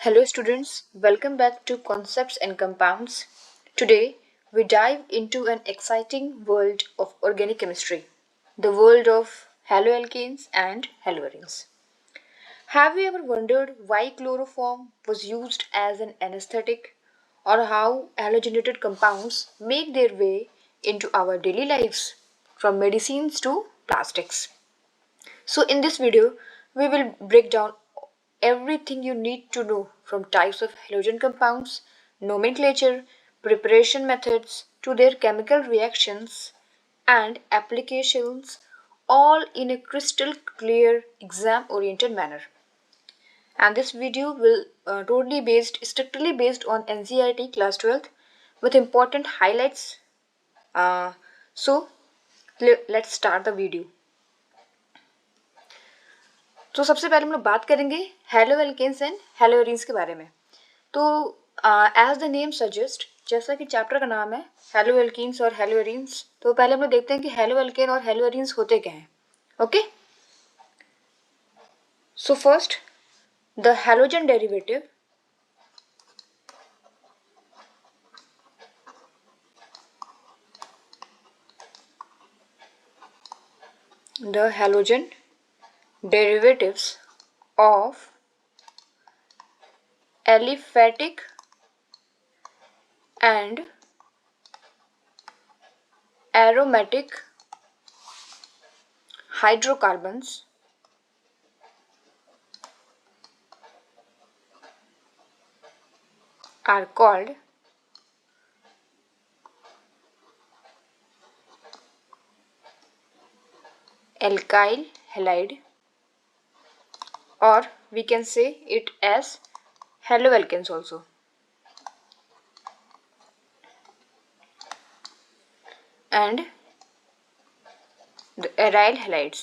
Hello students, welcome back to Concepts and Compounds. Today we dive into an exciting world of organic chemistry, the world of haloalkanes and haloarenes. Have you ever wondered why chloroform was used as an anesthetic or how halogenated compounds make their way into our daily lives from medicines to plastics? So in this video, we will break down everything you need to know from types of halogen compounds, nomenclature, preparation methods to their chemical reactions and applications, all in a crystal clear exam oriented manner. And this video will strictly based on NCERT class 12th with important highlights. So let's start the video. तो सबसे पहले हम लोग बात करेंगे hello alkanes and haloarenes के बारे में। तो एज द नेम सजेस्ट, जैसा कि चैप्टर का नाम है हेलो एल्कीन्स और हेलोएरीन्स, तो पहले हम लोग देखते हैं कि हेलो एल्केन और हेलोएरीन्स होते क्या हैं। Okay, so first the halogen derivative the halogen derivatives of aliphatic and aromatic hydrocarbons are called alkyl halide, or we can say it as haloalkanes also. And the aryl halides,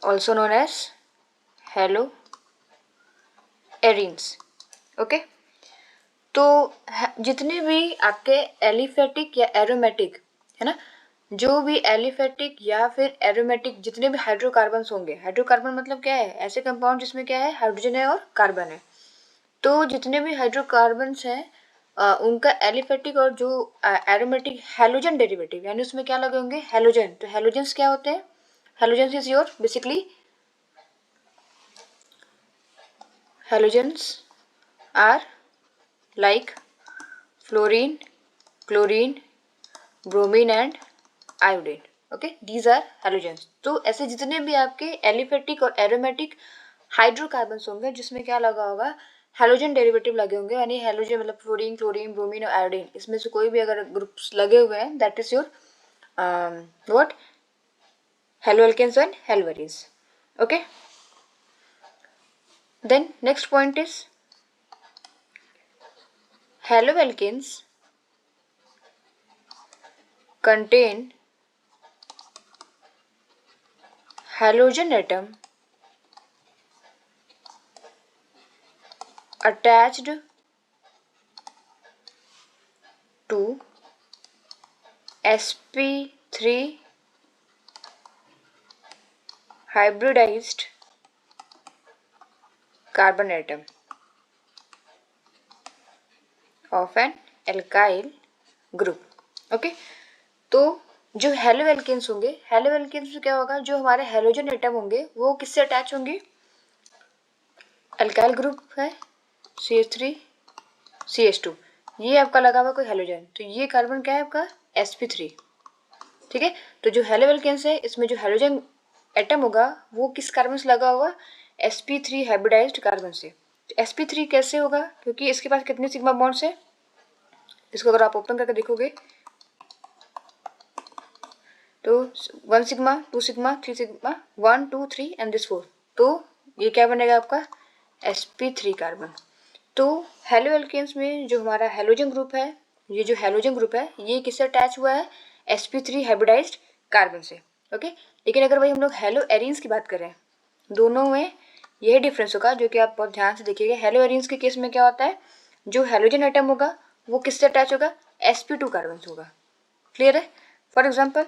also known as haloarenes. Okay, तो जितने भी आपके aliphatic या aromatic है ना, जो भी aliphatic या फिर एरोमेटिक जितने भी हाइड्रोकार्बन्स होंगे, हाइड्रोकार्बन मतलब क्या है, ऐसे कंपाउंड जिसमें क्या है, हाइड्रोजन है और कार्बन है। तो जितने भी हाइड्रोकार्बन्स हैं उनका एलिफेटिक और जो एरोमेटिक हैलोजन डेरिवेटिव, यानी उसमें क्या लगे होंगे, हैलोजन। तो हैलोजन्स क्या होते हैं, halogens is your basically, halogens are like fluorine, chlorine, bromine and iodine. Okay, these are halogens. तो ऐसे जितने भी आपके एलिफेटिक और एरोमेटिक हाइड्रोकार्बन्स होंगे जिसमें क्या लगा होगा, हैलोजन डेरिवेटिव लगे होंगे, यानी हैलोजन मतलब फ्लोरीन, क्लोरीन, ब्रोमीन और आयोडीन, इसमें से कोई भी अगर ग्रुप्स लगे हुए हैं, that is your what, haloalkanes and haloarenes. Okay, then next point is haloalkanes contain halogen atom attached to sp3 hybridized carbon atom of an alkyl group. Okay, तो जो हेलोएल्केन्स होंगे, हेलोएल्केन्स में क्या होगा, जो हमारे हेलोजन एटम होंगे वो किससे अटैच होंगे, अल्काइल ग्रुप है CH3 CH2, ये आपका लगा हुआ कोई हेलोजन, तो ये कार्बन क्या है आपका sp3। ठीक है, तो जो हेलोएल्केन्स है इसमें जो हेलोजन एटम होगा वो किस कार्बन से लगा होगा, sp3 हाइब्रिडाइज्ड कार्बन से। sp3 कैसे होगा, क्योंकि इसके पास कितने सिग्मा बॉन्ड्स है, इसको अगर आप ओपन करके देखोगे तो 1 sigma, 2 sigma, 3 sigma, 1 2 3 and this 4, तो ये क्या बनेगा आपका sp3 कार्बन। तो हेलोएल्केन्स में जो हमारा हेलोजन ग्रुप है, ये जो हेलोजन ग्रुप है ये किससे अटैच हुआ है, sp3 हाइब्रिडाइज्ड कार्बन से। ओके, लेकिन अगर भाई हम लोग हेलोएरीन्स की बात करें, दोनों में यही डिफरेंस होगा, जो कि आप बहुत ध्यान से देखिएगा। हेलोएरीन्स के केस में क्या होता है, जो हेलोजन एटम होगा वो किससे अटैच होगा, sp2 कार्बन से होगा। क्लियर है, फॉर एग्जाम्पल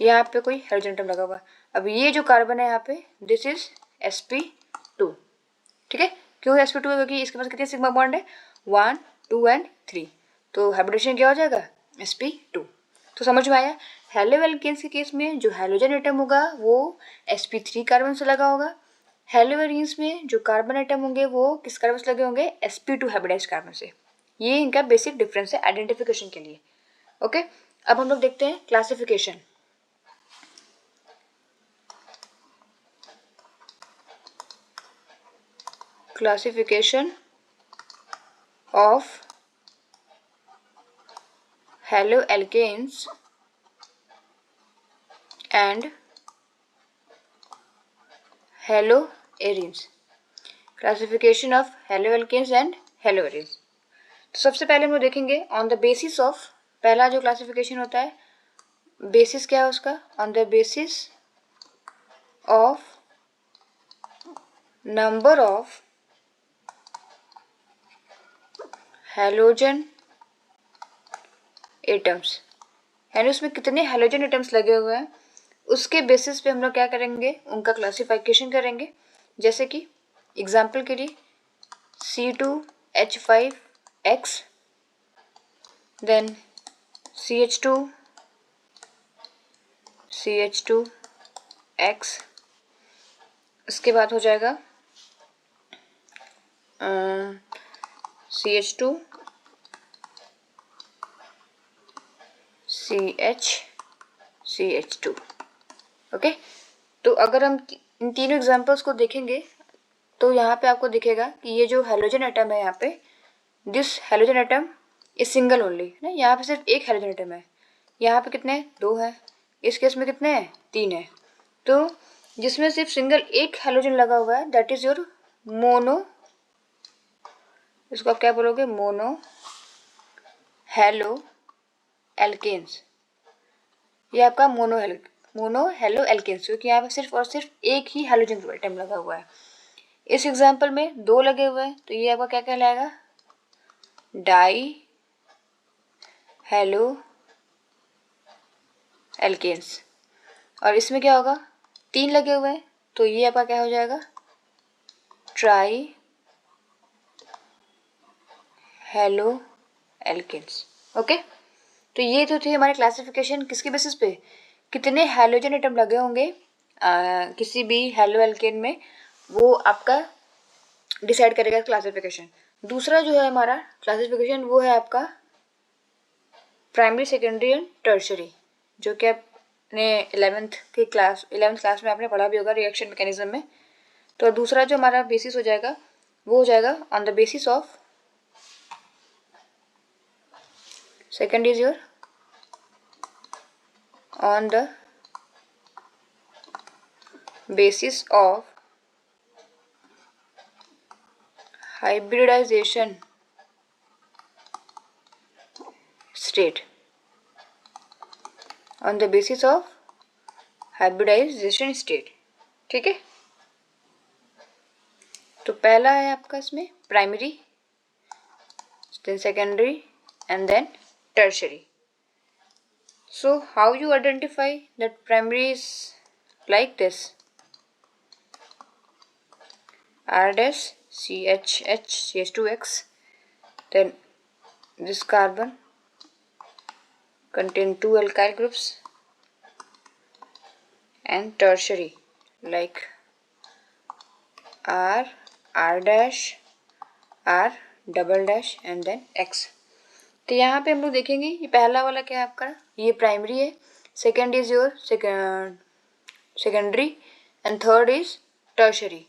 यहाँ पे कोई हाइड्रोजन एटम लगा हुआ है। अब ये जो कार्बन है यहाँ पे दिस इज sp2, ठीक है। क्यों sp2 है? क्योंकि इसके पास कितने सिग्मा बॉन्ड है, 1 2 एंड 3, तो हाइब्रिडेशन क्या हो जाएगा sp2। तो समझ में आया। हेलो एल्केन्स के केस में जो हाइड्रोजन एटम होगा वो sp3 कार्बन से लगा होगा। हेलो एरीन्स में जो कार्बन एटम होंगे वो किस कार्बन से लगे होंगे, sp2 हाइब्रिडाइज्ड कार्बन से। ये इनका बेसिक डिफरेंस है आइडेंटिफिकेशन के लिए। ओके, अब हम लोग देखते हैं classification. Classification of halo alkanes and halo arenes. Classification of halo alkanes and halo arenes. तो सबसे पहले हम लोग देखेंगे ऑन द बेसिस ऑफ, पहला जो क्लासिफिकेशन होता है बेसिस क्या है उसका, on the basis of number of halogen atoms, यानी उसमें कितने हैलोजन एटम्स लगे हुए हैं उसके बेसिस पे हम लोग क्या करेंगे, उनका क्लासिफिकेशन करेंगे। जैसे कि एग्जाम्पल के लिए C2H5X, देन CH2CH2X, उसके बाद हो जाएगा CH2CH2। ओके, तो अगर हम इन तीनों एग्जांपल्स को देखेंगे तो यहाँ पे आपको दिखेगा कि ये जो हैलोजन एटम है यहाँ पे, this halogen atom is single only ना, यहाँ पे सिर्फ एक हैलोजन एटम है। यहाँ पे कितने हैं, 2 है। इस केस में कितने हैं, 3 है। तो जिसमें सिर्फ सिंगल एक हैलोजन लगा हुआ है दैट इज योर मोनो, इसको आप क्या बोलोगे, मोनो हेलो एल्केन्स। ये आपका मोनो हेलो एल्केन्स, क्योंकि यहाँ पे सिर्फ और सिर्फ एक ही हैलोजन एटम लगा हुआ है। इस एग्जाम्पल में 2 लगे हुए हैं तो ये आपका क्या कहलाएगा, डाई हेलो एल्केन्स। और इसमें क्या होगा, 3 लगे हुए हैं तो ये आपका क्या हो जाएगा, ट्राई हेलो एल्केन्स। ओके, तो ये तो थे हमारे क्लासिफिकेशन किसके बेसिस पे, कितने हैलोजन एटम लगे होंगे किसी भी हेलो एल्केन में, वो आपका डिसाइड करेगा क्लासिफिकेशन। दूसरा जो है हमारा क्लासिफिकेशन वो है आपका प्राइमरी, सेकेंडरी एंड टर्शरी, जो कि आपने 11th क्लास में आपने पढ़ा भी होगा रिएक्शन मैकेनिज्म में। तो दूसरा जो हमारा बेसिस हो जाएगा वो हो जाएगा on the basis of, second is your on the basis of hybridization state, on the basis of hybridization state, ठीक है। तो पहला है आपका इसमें primary, then secondary and then tertiary. So how you identify that primary is like this, R dash CH2X, then this carbon contain 2 alkyl groups, and tertiary like R dash, R double dash and then X। तो यहाँ पे हम लोग देखेंगे ये पहला वाला क्या है आपका, ये प्राइमरी है, second is your secondary and third is tertiary.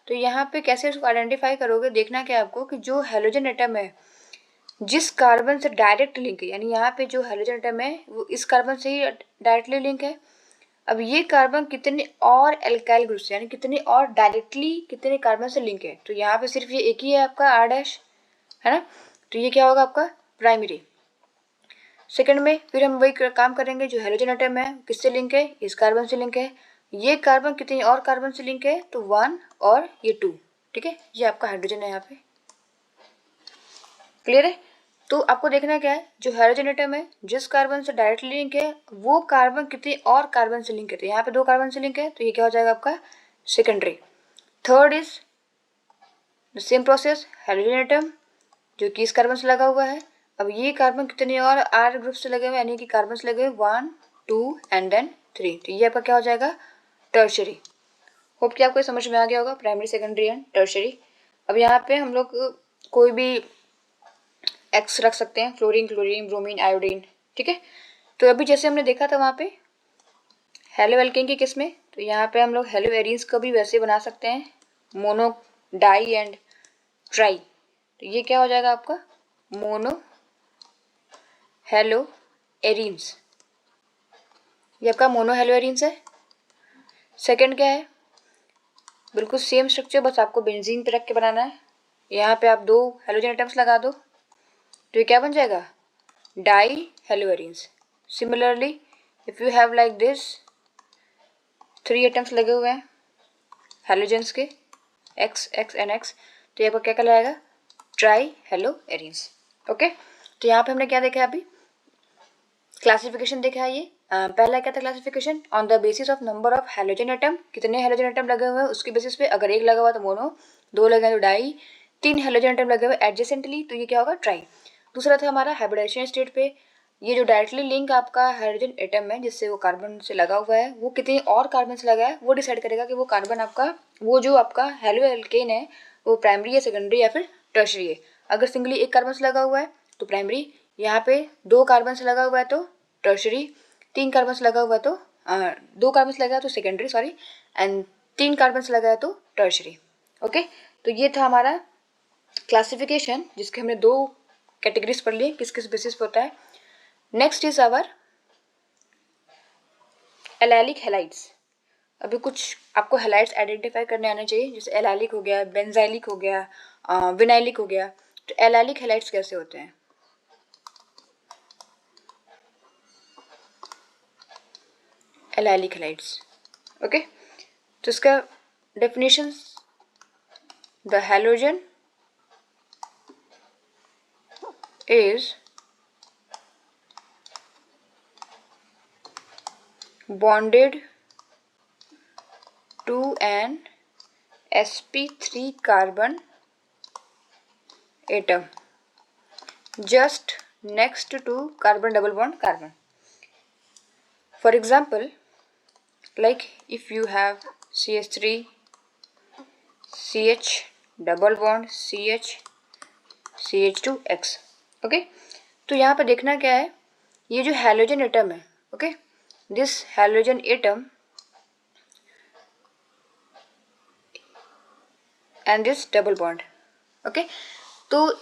तो यहाँ पे कैसे उसको आइडेंटिफाई करोगे, देखना क्या आपको कि जो हैलोजन एटम है जिस कार्बन से डायरेक्ट लिंक है, यानी यहाँ पे जो हैलोजन एटम है वो इस कार्बन से ही डायरेक्टली लिंक है। अब ये कार्बन कितने और एल्काइल ग्रुप से, यानी कितने और डायरेक्टली कितने कार्बन से लिंक है, तो यहाँ पे सिर्फ ये एक ही है आपका R डैश, है ना। तो ये क्या होगा आपका प्राइमरी। सेकंड में फिर हम वही काम करेंगे, जो हैलोजन एटम है किससे लिंक है, इस कार्बन से लिंक है। ये कार्बन कितने और कार्बन से लिंक है, तो 1 और ये 2, ठीक है। ये आपका हाइड्रोजन है यहाँ पे, क्लियर है। तो आपको देखना क्या है, जो हाइड्रोजन एटम है जिस कार्बन से डायरेक्टली लिंक है वो कार्बन कितने और कार्बन से लिंक है, तो यहाँ पे 2 कार्बन से लिंक है तो ये क्या हो जाएगा आपका secondary. Third is the same process, hydrogen atom जो कि इस कार्बन से लगा हुआ है, अब ये कार्बन कितने और आर ग्रुप से लगे हुए यानी कि कार्बन से लगे हुए 1 2 एंड देन 3, तो ये आपका क्या हो जाएगा टर्शरी। होप कि आपको ये समझ में आ गया होगा, प्राइमरी सेकेंडरी एंड टर्शरी। अब यहाँ पे हम लोग कोई भी एक्स रख सकते हैं, फ्लोरीन क्लोरीन ब्रोमीन आयोडीन, ठीक है। तो अभी जैसे हमने देखा था वहाँ पे हेलो एल्केन के केस में, तो यहाँ पे हम लोग हेलो एरीन्स को भी वैसे बना सकते हैं, मोनो डाई एंड ट्राई, तो ये क्या हो जाएगा आपका मोनो हेलो एरीन्स, ये आपका मोनो हेलो एरीन्स है। सेकंड क्या है, बिल्कुल सेम स्ट्रक्चर बस आपको बेंजीन पे रख के बनाना है, यहाँ पे आप 2 हेलोजन एटम्स लगा दो तो ये क्या बन जाएगा die hello arenes. Similarly if you have like this 3 atoms लगे हुए हैं हेलोजेंस के एक्स एक्स एंड एक्स, तो ये आपका क्या कहलाएगा ट्राई हेलो एरीन्स। ओके, तो यहाँ पे हमने क्या देखा है अभी क्लासिफिकेशन देखा है। ये पहला क्या था classification, on the basis of number of halogen atom, कितने हेलोजन एटम लगे हुए हैं उसके बेसिस पे, अगर 1 लगा हुआ तो मोनो, 2 लगे हैं तो डाई, 3 हेलोजन एटम लगे हुए एडजेसेंटली तो ये क्या होगा ट्राई। दूसरा था हमारा हाइब्रिडाइजेशन स्टेट पे, ये जो डायरेक्टली लिंक आपका हाइड्रोजन एटम है जिससे वो कार्बन से लगा हुआ है वो कितने और कार्बन से लगा है वो डिसाइड करेगा कि वो कार्बन आपका वो जो आपका हेलो एल्केन है वो प्राइमरी या सेकेंडरी या फिर टर्शरी है। अगर सिंगली 1 कार्बन से लगा हुआ है तो प्राइमरी, यहाँ पे 2 कार्बन से लगा हुआ है तो टर्शरी, 3 कार्बन से लगा हुआ है तो 2 कार्बन से लगा है तो सेकेंडरी सॉरी, एंड 3 कार्बन से लगा है तो टर्शरी। ओके, तो ये था हमारा क्लासिफिकेशन जिसके हमने 2 कैटेगरीज पढ़ ली किस किस बेसिस पे होता है। Next is our allylic halides. अभी कुछ आपको हैलाइड्स आइडेंटिफाई करने आने चाहिए, जैसे एलाइलिक हो गया, बेंजाइलिक हो गया, विनाइलिक हो गया। तो एलाइलिक हैलाइड्स कैसे होते हैं, एलाइलिक हैलाइड्स। ओके, तो इसका definition, the halogen is bonded to an sp3 carbon atom just next to carbon double bond carbon. For example, like if you have CH3 CH double bond CH CH2X। Okay, तो यहाँ पर देखना क्या है, ये जो हैलोजन एटम है, okay, this halogen atom and this double bond. Okay, तो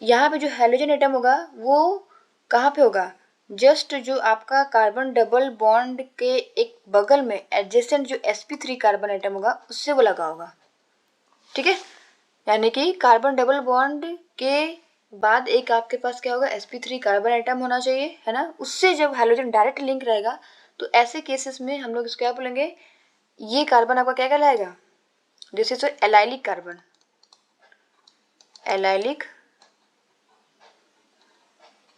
यहाँ पे जो हैलोजन एटम होगा वो कहाँ पे होगा, जस्ट जो आपका कार्बन डबल बॉन्ड के एक बगल में एडजेसेंट जो sp3 कार्बन एटम होगा उससे वो लगा होगा, ठीक है। यानी कि कार्बन डबल बॉन्ड के बाद एक आपके पास क्या होगा sp3 कार्बन एटम होना चाहिए, है ना, उससे जब हाइड्रोजन डायरेक्ट लिंक रहेगा तो ऐसे केसेस में हम लोग इसको क्या बोलेंगे, ये कार्बन आपका क्या कहलाएगा, this is allylic carbon, allylic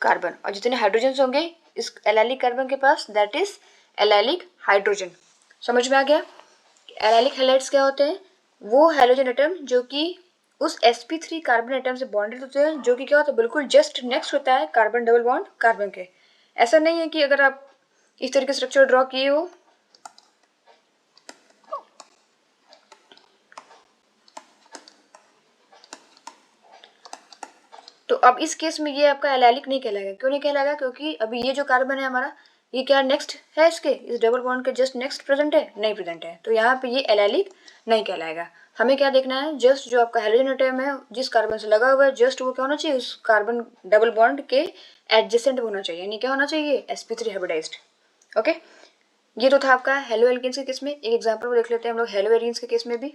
carbon. और जितने हाइड्रोजन होंगे इस एलाइलिक कार्बन के पास दैट इज एलाइलिक हाइड्रोजन। समझ में आ गया, एलाइलिक हैलाइड्स क्या होते हैं, वो हाइड्रोजन एटम जो कि उस sp3 कार्बन एटम से बॉन्डेड होते हैं, जो कि क्या होता है बिल्कुल जस्ट नेक्स्ट होता है कार्बन डबल बॉन्ड कार्बन के। ऐसा नहीं है कि अगर आप इस तरह के स्ट्रक्चर ड्रॉ किए हो तो अब इस केस में ये आपका एलाइलिक नहीं कहलाएगा। क्यों नहीं कहलाएगा, क्योंकि अभी ये जो कार्बन है हमारा ये क्या नेक्स्ट है इसके, इस डबल बॉन्ड के जस्ट नेक्स्ट प्रेजेंट है, नहीं प्रेजेंट है, तो यहाँ पे ये एलाइलिक नहीं कहलाएगा। हमें क्या देखना है, जस्ट जो आपका हाइड्रोजन एटम है जिस कार्बन से लगा हुआ है जस्ट वो क्या होना चाहिए, उस कार्बन डबल बॉन्ड के एडजेसेंट होना चाहिए, यानी क्या होना चाहिए sp3 हाइब्रिडाइज्ड। ओके, ये तो था आपका हेलो एल्केन्स के केस में। एक एग्जाम्पल देख लेते हैं हम लोग हेलो एरीन्स के केस में भी,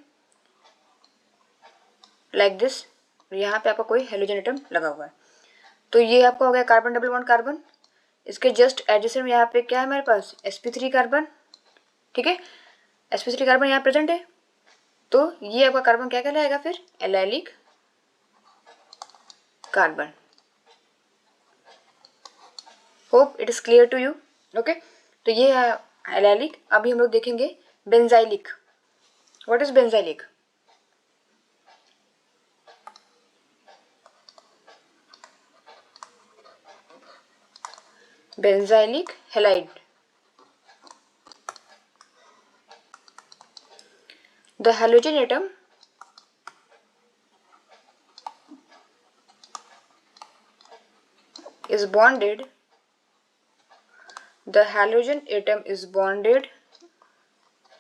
लाइक दिस, यहाँ पे आपका कोई हेलोजन एटम लगा हुआ है, तो ये आपका हो गया कार्बन डबल बॉन्ड कार्बन, इसके जस्ट एडजेसेंट यहाँ पे क्या है हमारे पास sp3 कार्बन, ठीक है, sp3 कार्बन यहाँ प्रेजेंट है, तो ये आपका कार्बन क्या कहलाएगा फिर allylic carbon. Hope it is clear to you. Okay, तो ये है एलाइलिक। अभी हम लोग देखेंगे benzylic. What is benzylic? Benzylic halide. The halogen atom is bonded. The halogen atom is bonded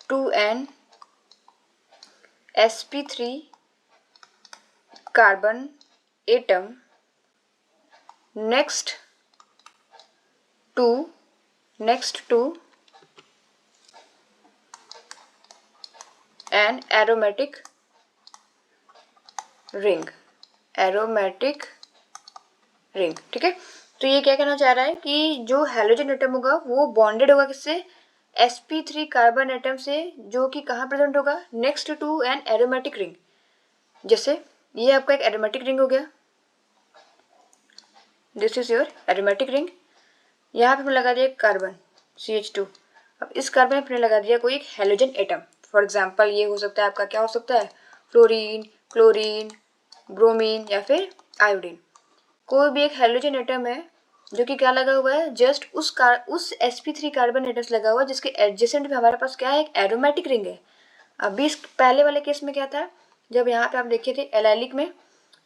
to an sp3 carbon atom next to an aromatic ring। Aromatic ring, ठीक है। तो ये क्या कहना चाह रहा है कि जो हैलोजन एटम होगा वो बॉन्डेड होगा किससे? sp3 कार्बन एटम से, जो कि कहाँ प्रेजेंट होगा? Next to an aromatic ring. जैसे ये आपका एक एरोमेटिक रिंग हो गया, this is your aromatic ring. यहाँ पे हमने लगा दिया कार्बन CH2। अब इस कार्बन में हमने लगा दिया कोई एक हैलोजन एटम। फॉर एग्जाम्पल ये हो सकता है आपका, क्या हो सकता है? फ्लोरीन, क्लोरीन, ब्रोमीन या फिर आयोडीन। कोई भी एक हैलोजन एटम है जो कि क्या लगा हुआ है? जस्ट उस sp3 कार्बन एटम से लगा हुआ है, जिसके एडजेसेंट में हमारे पास क्या है? एक एरोमेटिक रिंग है। अभी इस पहले वाले केस में क्या था? जब यहाँ पे आप देखे थे एलाइलिक में,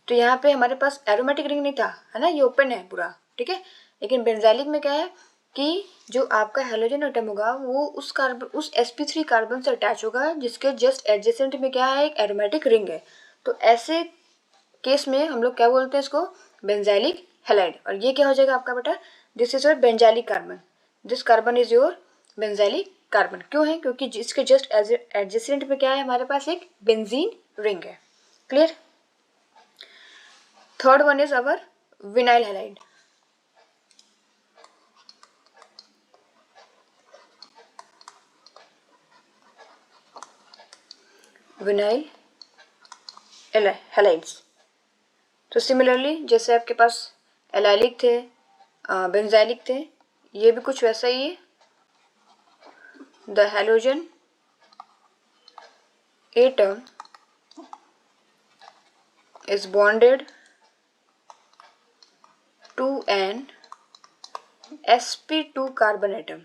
तो यहाँ पे हमारे पास एरोमेटिक रिंग नहीं था, है ना, ये ओपन है पूरा, ठीक है। लेकिन बेंजाइलिक में क्या है कि जो आपका हैलोजन एटम होगा वो उस sp3 कार्बन से अटैच होगा, जिसके जस्ट एडजेसेंट में क्या है? एक एरोमेटिक रिंग है। तो ऐसे केस में हम लोग क्या बोलते हैं इसको? Benzylic halide. और ये क्या हो जाएगा आपका बेटा? This is your benzylic carbon. This carbon is your benzylic carbon. क्यों है? क्योंकि इसके जस्ट एडजेसेंट में क्या है? हमारे पास एक बेंजीन रिंग है। Clear? Third one is our vinyl halide. Vinyl halides. तो सिमिलरली जैसे आपके पास एलाइलिक थे, बेंजाइलिक थे, ये भी कुछ वैसा ही है। The halogen atom is bonded to an sp2 carbon atom.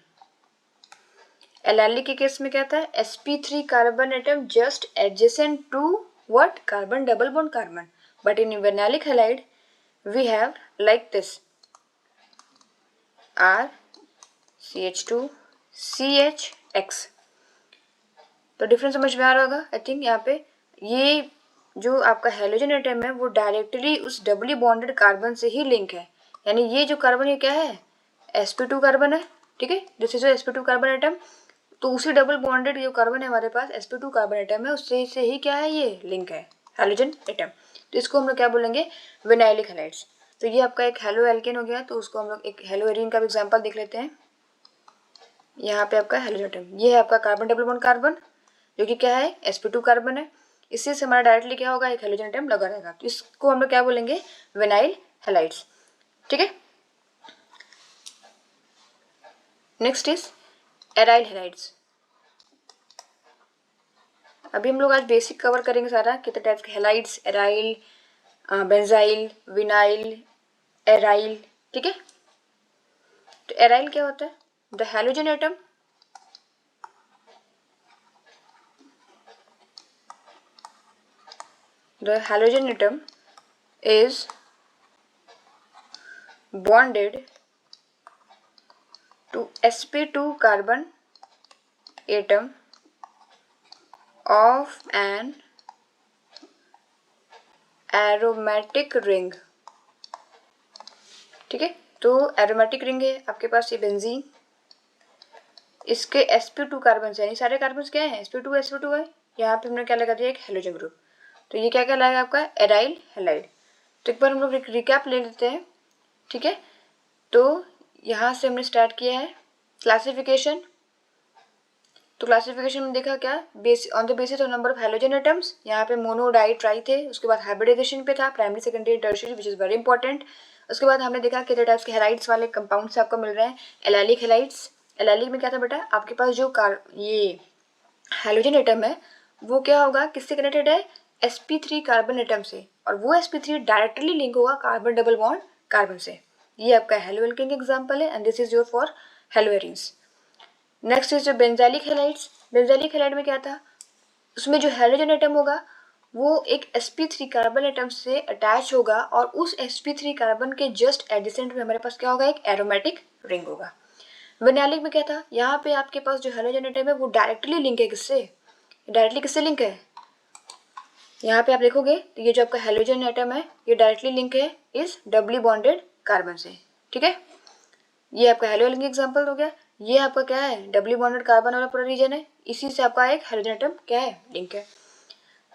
Allylic के केस में क्या था? sp3 carbon atom just adjacent to what? Carbon double bond carbon. But in vinylic halide we have like this R CH2 CHX। तो difference समझ में आ रहा होगा I think. यहाँ पे ये जो आपका हैलोजन एटम है वो डायरेक्टली उस डबली बॉन्डेड कार्बन से ही लिंक है। यानी ये जो कार्बन ये क्या है? sp2 कार्बन है, ठीक है। This is sp2 carbon atom. तो उसी डबल बॉन्डेड जो कार्बन है हमारे पास sp2 कार्बन एटम है, उससे से ही क्या है? ये लिंक है हैलोजन एटम। तो इसको हम लोग क्या बोलेंगे? Vinylic halides. तो ये आपका एक हेलो एल्केन हो गया, तो उसको हम लोग एक हेलो एरीन का एग्जाम्पल देख लेते हैं। यहाँ पे आपका हैलोजन एटम, ये है आपका कार्बन डबल बॉन्ड कार्बन, जो कि क्या है? sp2 कार्बन है। इससे से हमारा डायरेक्टली क्या होगा? एक हैलोजन एटम लगा रहेगा। तो इसको हम लोग क्या बोलेंगे? विनाइल हैलाइड्स, ठीक है। Next is aryl halides. अभी हम लोग आज बेसिक कवर करेंगे सारा, कितने टाइप्स के halides, aryl, benzyl, vinyl, aryl, ठीक है। तो एराइल क्या होता है? The halogen atom is bonded to sp2 carbon atom of an aromatic ring, ठीक है। तो एरोमेटिक रिंग है आपके पास ये बेंजीन, इसके sp2 कार्बन यानी सारे कार्बन क्या है? sp2 है। यहाँ पे हमने क्या लगा दिया? एक हेलोजन ग्रुप। तो ये क्या कहलाएगा आपका? Aryl halide. तो एक बार हम लोग रिकैप ले लेते हैं, ठीक है। तो यहाँ से हमने स्टार्ट किया है क्लासिफिकेशन। तो क्लासिफिकेशन में देखा क्या? On the basis of number of halogen atoms. यहाँ पे मोनो, डाई, ट्राई थे। उसके बाद हाइब्रिडाइजेशन पे था, primary, secondary, tertiary, which is very important. उसके बाद हमने देखा कितने टाइप्स के हैलाइड्स वाले कंपाउंड से आपको मिल रहे हैं। एलाइलिक हैलाइड्स, एलाइलिक में क्या था बेटा, आपके पास जो ये हाइड्रोजन एटम है वो क्या होगा, किससे कनेक्टेड है, sp3 कार्बन एटम से, और वो sp3 डायरेक्टली लिंक होगा कार्बन डबल बॉन्ड कार्बन से। ये आपका हेलोएल्केन एग्जांपल है and this is your for haloarenes. Next is जो बेंजाइलिक हैलाइड्स। बेंजाइलिक हैलाइड में क्या था, उसमें जो हाइड्रोजन एटम होगा वो एक sp3 कार्बन एटम से अटैच होगा और उस sp3 कार्बन के जस्ट एडिसेंट में हमारे पास क्या होगा, एक एरोमेटिक रिंग होगा। विनाइलिक में क्या था, यहाँ पे आपके पास जो हाइड्रोजन एटम है वो डायरेक्टली लिंक है किससे, डायरेक्टली किससे लिंक है, यहाँ पे आप देखोगे तो ये जो आपका हाइड्रोजन एटम है ये डायरेक्टली लिंक है इस डबली बॉन्डेड कार्बन से। ठीक है, ये आपका हेलोएल्केन एग्जांपल हो गया। ये आपका क्या है, डबली बॉन्डेड कार्बन वाला पूरा रीजन है, इसी से आपका एक हाइड्रोजन एटम क्या है, लिंक है।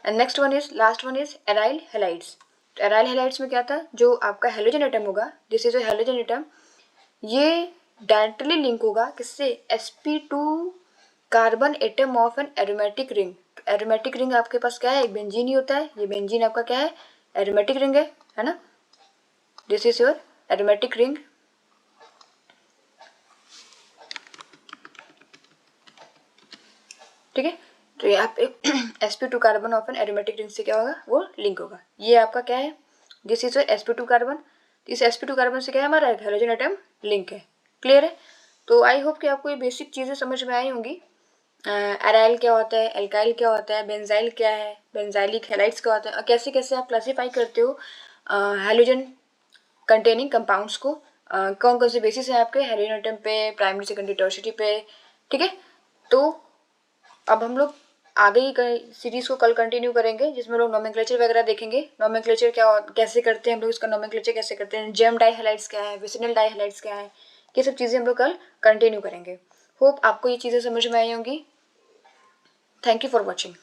And next one is, last one is aryl halides. तो एराइल हैलाइड्स में क्या था, जो आपका हाइड्रोजन एटम होगा, दिस इज हाइड्रोजन एटम, ये डायरेक्टली लिंक होगा किससे, sp2 carbon atom of N aromatic ring. तो एरोमेटिक रिंग आपके पास क्या है, एक बेंजीन ही होता है, ये बेंजीन आपका क्या है, एरोमेटिक रिंग है ना, this is your aromatic ring. ठीक है, तो यहाँ पे sp2 carbon of N aromatic ring से क्या होगा, वो लिंक होगा। ये आपका क्या है, दिस इज sp2 कार्बन, इस sp2 कार्बन से क्या है, हमारा हाइड्रोजन एटम लिंक है। क्लियर है, तो आई होप कि आपको ये बेसिक चीज़ें समझ में आई होंगी। एराइल क्या होता है, एल्काइल क्या होता है, बेंजाइल क्या है, बेंजाइलिक हैलाइड्स क्या होता है, और कैसे कैसे आप क्लासीफाई करते हो हाइड्रोजन कंटेनिंग कंपाउंड्स को, कौन कौन से बेसिस है आपके हाइड्रोजन एटम पे, प्राइमरी सेकेंडरी टर्शियरी पे। ठीक है, तो अब हम लोग आगे ही सीरीज को कल कंटिन्यू करेंगे जिसमें लोग नोमेनक्लेचर वगैरह देखेंगे। नोमेनक्लेचर क्या, कैसे करते हैं हम लोग इसका नोमेनक्लेचर कैसे करते हैं, जेम डाई हैलाइड्स क्या है, विसिनल डाई हैलाइड्स क्या है, ये सब चीज़ें हम लोग कल कंटिन्यू करेंगे। होप आपको ये चीज़ें समझ में आई होंगी। Thank you for watching.